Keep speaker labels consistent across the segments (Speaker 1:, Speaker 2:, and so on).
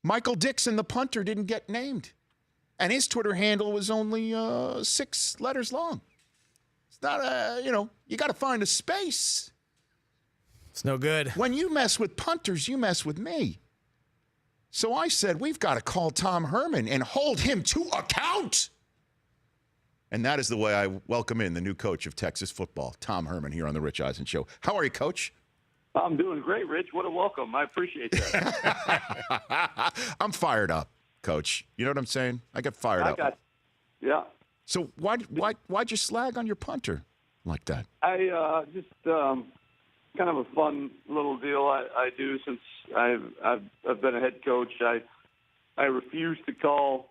Speaker 1: Michael Dixon, the punter, didn't get named. And his Twitter handle was only 6 letters long. It's not you got to find a space.
Speaker 2: It's no good.
Speaker 1: When you mess with punters, you mess with me. So I said, we've got to call Tom Herman and hold him to account. And that is the way I welcome in the new coach of Texas football, Tom Herman, here on the Rich Eisen Show. How are you, Coach?
Speaker 3: I'm doing great, Rich. What a welcome. I appreciate that.
Speaker 1: I'm fired up, Coach. You know what I'm saying? I got fired up.
Speaker 3: Yeah.
Speaker 1: So why'd you slag on your punter like that?
Speaker 3: I just kind of a fun little deal I do since I've been a head coach. I refuse to call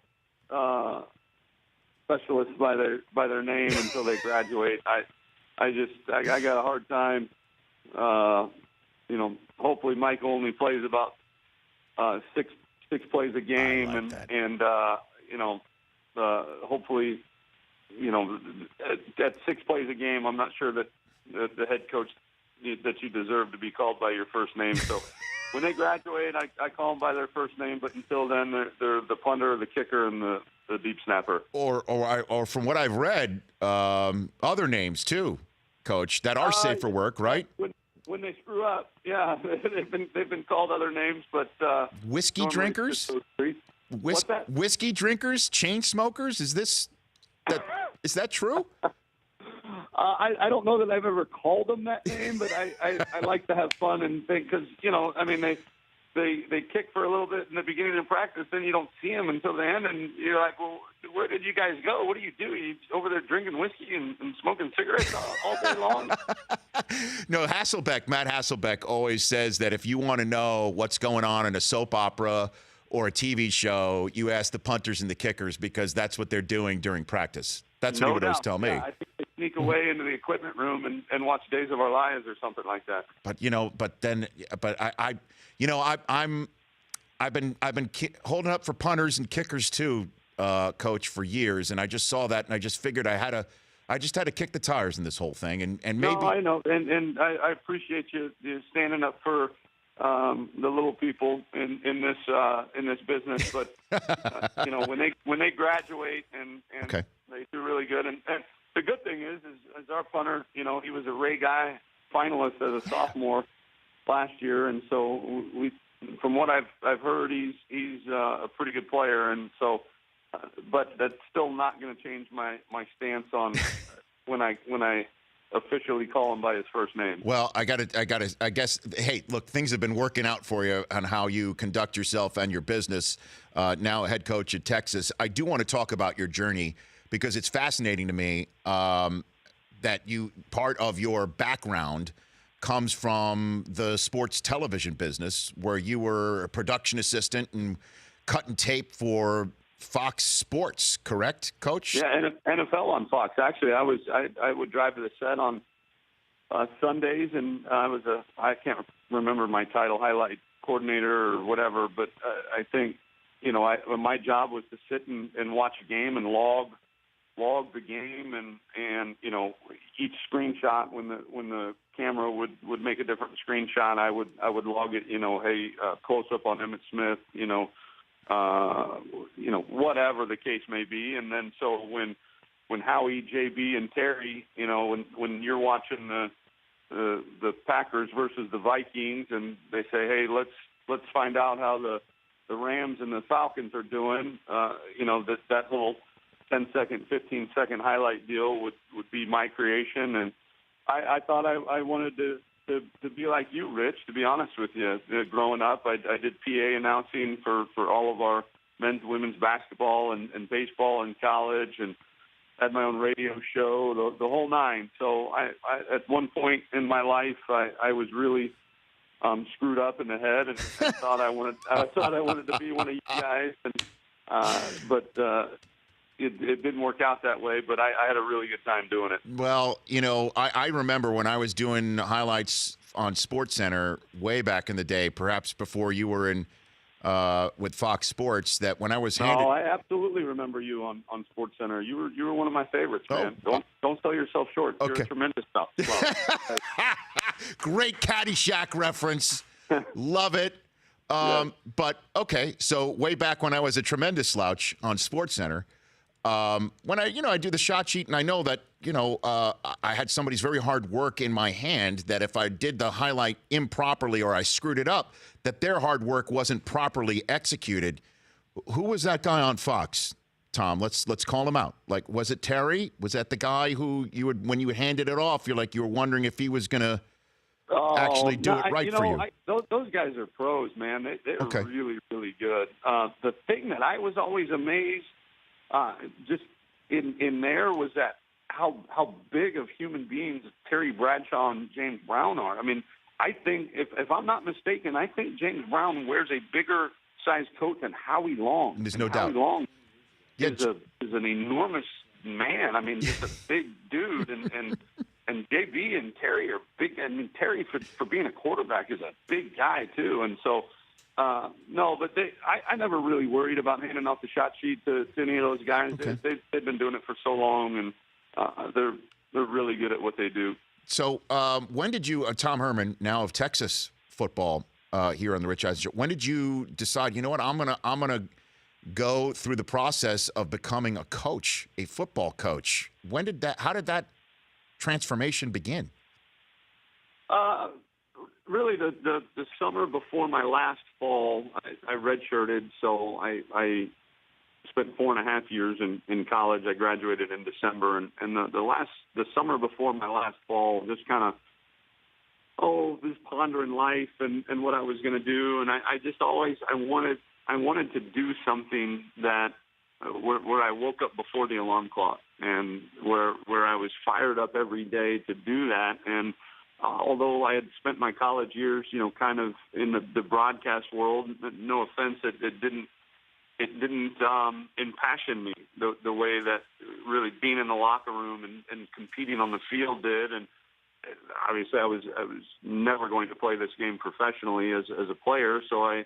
Speaker 3: specialists by their name until they graduate. I got a hard time. Hopefully Mike only plays about six plays a game, hopefully, at 6 plays a game, I'm not sure that the head coach that you deserve to be called by your first name. So when they graduate, I call them by their first name, but until then, they're the punter, the kicker, and the deep snapper.
Speaker 1: Or from what I've read, other names too, Coach, that are safe for work, right?
Speaker 3: When they screw up, yeah, they've been called other names, but
Speaker 1: whiskey drinkers, whiskey drinkers, chain smokers. Is that true?
Speaker 3: I don't know that I've ever called them that name, but I like to have fun and think because they kick for a little bit in the beginning of practice, then you don't see them until the end, and you're like, well, where did you guys go? What do? You over there drinking whiskey and smoking cigarettes all day long?
Speaker 1: No, Matt Hasselbeck always says that if you want to know what's going on in a soap opera or a TV show, you ask the punters and the kickers because that's what they're doing during practice. That's what he would always tell me.
Speaker 3: Yeah, I think they sneak away into the equipment room and watch Days of Our Lives or something like that.
Speaker 1: I've been holding up for punters and kickers too, Coach, for years, and I just saw that, and I just figured I just had to kick the tires in this whole thing, and maybe.
Speaker 3: No, I know, and I appreciate you standing up for the little people in this business, but when they graduate and
Speaker 1: okay.
Speaker 3: They do really good, and the good thing is our punter, he was a Ray Guy finalist as a sophomore last year, and so from what I've heard, he's a pretty good player, and so, but that's still not going to change my stance on when I officially call him by his first name.
Speaker 1: Well, I guess, hey, look, things have been working out for you on how you conduct yourself and your business. Now head coach at Texas. I do want to talk about your journey because it's fascinating to me that part of your background comes from the sports television business where you were a production assistant and cutting tape for Fox Sports, correct, Coach?
Speaker 3: Yeah, NFL on Fox. Actually, I would drive to the set on Sundays, and I can't remember my title, highlight coordinator or whatever, but I think my job was to sit and watch a game and log the game, and each screenshot when the camera would make a different screenshot, I would log it. Hey, close up on Emmitt Smith. Whatever the case may be. And then so when Howie, JB, and Terry, when you're watching the Packers versus the Vikings, and they say, hey, let's find out how the Rams and the Falcons are doing. That little 10-second, 15-second highlight deal would be my creation, and I thought I wanted to be like you, Rich, to be honest with you. Growing up, I did PA announcing for all of our men's, women's basketball and baseball in college, and had my own radio show, the whole nine. So I at one point in my life, I was really screwed up in the head and thought I wanted to be one of you guys, but it didn't work out that way, but I had a really good time doing it.
Speaker 1: Well, I remember when I was doing highlights on SportsCenter way back in the day, perhaps before you were in with Fox Sports, that when I was handed.
Speaker 3: Oh, I absolutely remember you on SportsCenter. You were one of my favorites, man. Don't sell yourself short.
Speaker 1: Okay.
Speaker 3: You're a tremendous stuff.
Speaker 1: Great Caddyshack reference. Love it. But okay, so way back when I was a tremendous slouch on SportsCenter, when I do the shot sheet and I know that I had somebody's very hard work in my hand, that if I did the highlight improperly or I screwed it up, that their hard work wasn't properly executed. Who was that guy on Fox, Tom? Let's call him out. Like, was it Terry? Was that the guy who when you handed it off, you were wondering if he was gonna actually do it right for you?
Speaker 3: Those guys are pros, man. They're
Speaker 1: Okay.
Speaker 3: really, really good. The thing that I was always amazed just in there was that how big of human beings Terry Bradshaw and James Brown are. I mean, I think, if I'm not mistaken, I think James Brown wears a bigger size coat than Howie Long.
Speaker 1: There's no
Speaker 3: Howie
Speaker 1: doubt.
Speaker 3: Long
Speaker 1: Yeah,
Speaker 3: is an enormous man. I mean, just a big dude, and JB and Terry are big. I mean, Terry for being a quarterback is a big guy too, and so. No, but I never really worried about handing off the shot sheet to any of those guys.
Speaker 1: Okay.
Speaker 3: They've been doing it for so long, and they're really good at what they do.
Speaker 1: So when did you, Tom Herman, now of Texas football here on the Rich Eisen Show, when did you decide, I'm gonna go through the process of becoming a coach, a football coach? How did that transformation begin?
Speaker 3: Really, the summer before my last fall, I redshirted, so I spent 4.5 years in college. I graduated in December, and the summer before my last fall, just kind of just pondering life and what I was going to do, and I just always I wanted to do something that where I woke up before the alarm clock, and where I was fired up every day to do that. And although I had spent my college years, kind of in the broadcast world, no offense, it didn't impassion me the way that really being in the locker room and competing on the field did. And obviously, I was never going to play this game professionally as a player, so I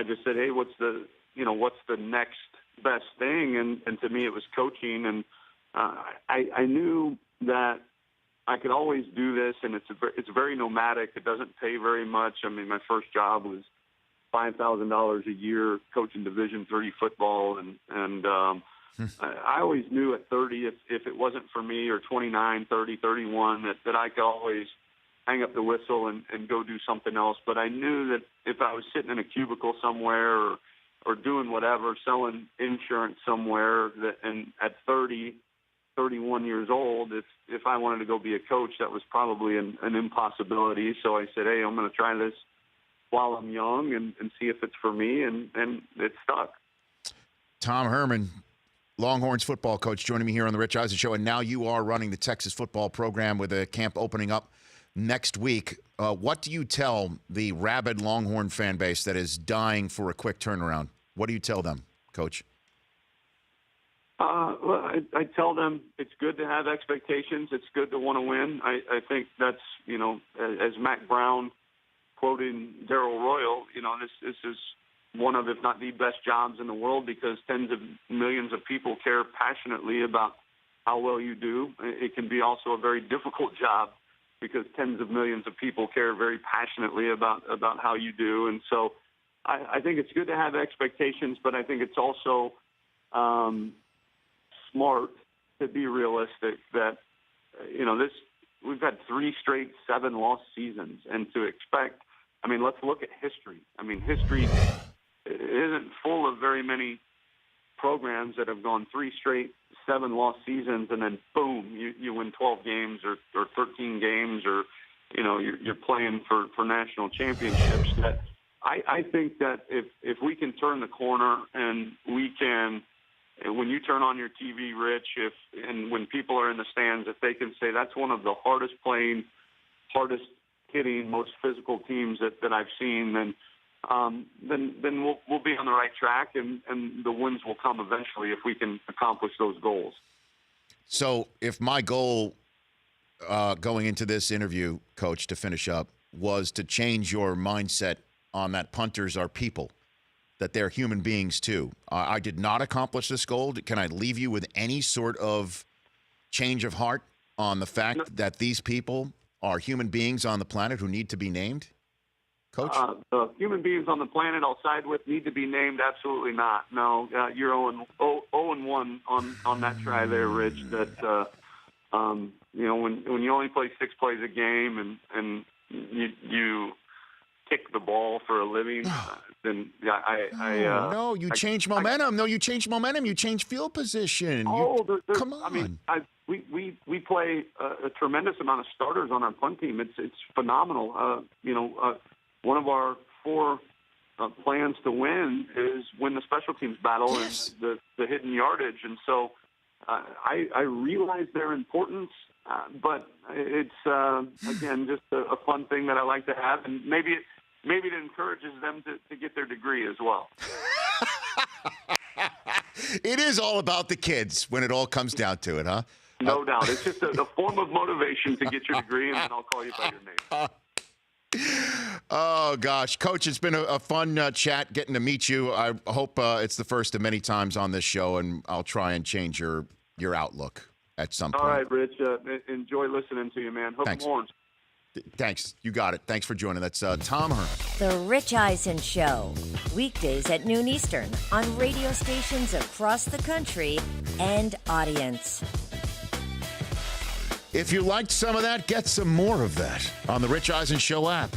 Speaker 3: just said, hey, what's the next best thing? And to me, it was coaching, and I knew that I could always do this, and it's very nomadic. It doesn't pay very much. I mean, my first job was $5,000 a year coaching Division III football, and I always knew at 30, if it wasn't for me, or 29, 30, 31, that I could always hang up the whistle and go do something else. But I knew that if I was sitting in a cubicle somewhere or doing whatever, selling insurance somewhere, and at 30, 31 years old, if I wanted to go be a coach, that was probably an impossibility. So I said, hey, I'm going to try this while I'm young and see if it's for me, and it stuck.
Speaker 1: Tom Herman, Longhorns football coach, joining me here on the Rich Eisen Show, and now you are running the Texas football program with a camp opening up next week. What do you tell the rabid Longhorn fan base that is dying for a quick turnaround? What do you tell them, Coach?
Speaker 3: Well, I tell them it's good to have expectations. It's good to want to win. I think that's, as Mac Brown quoting Darrell Royal, this is one of, if not the best jobs in the world, because tens of millions of people care passionately about how well you do. It can be also a very difficult job because tens of millions of people care very passionately about how you do. And so I think it's good to have expectations, but I think it's also smart to be realistic that, we've had 3 straight 7-loss seasons, and to expect, let's look at history. History isn't full of very many programs that have gone 3 straight 7-loss seasons, and then boom, you win 12 games or 13 games, or, you're playing for national championships. That I think that if we can turn the corner and we can, when you turn on your TV, Rich, and when people are in the stands, if they can say that's one of the hardest playing, hardest hitting, most physical teams that I've seen, then we'll be on the right track, and the wins will come eventually if we can accomplish those goals.
Speaker 1: So if my goal going into this interview, Coach, to finish up, was to change your mindset on that punters are people, that they're human beings too. I did not accomplish this goal. Can I leave you with any sort of change of heart on the fact that these people are human beings on the planet who need to be named? Coach?
Speaker 3: The human beings on the planet I'll side with need to be named. Absolutely not. No, you're 0-1 on that try there, Rich. That when you only play 6 plays a game and you kick the ball for a living, then
Speaker 1: no, you change momentum. You change momentum. You change field position. Come on.
Speaker 3: I mean, we play a tremendous amount of starters on our punt team. It's phenomenal. One of our 4 plans to win is win the special teams battle and the hidden yardage. And so I realize their importance, but it's, again, just a fun thing that I like to have. And maybe it encourages them to get their degree as well.
Speaker 1: It is all about the kids when it all comes down to it, huh?
Speaker 3: No doubt. It's just a form of motivation to get your degree, and then I'll call you by your name.
Speaker 1: Oh, gosh. Coach, it's been a fun chat getting to meet you. I hope it's the first of many times on this show, and I'll try and change your outlook at some point.
Speaker 3: All right, Rich. Enjoy listening to you, man. Hope
Speaker 1: Thanks.
Speaker 3: Longhorns.
Speaker 1: Thanks. You got it. Thanks for joining. That's Tom Herman.
Speaker 4: The Rich Eisen Show, weekdays at noon Eastern on radio stations across the country and audience.
Speaker 1: If you liked some of that, get some more of that on the Rich Eisen Show app.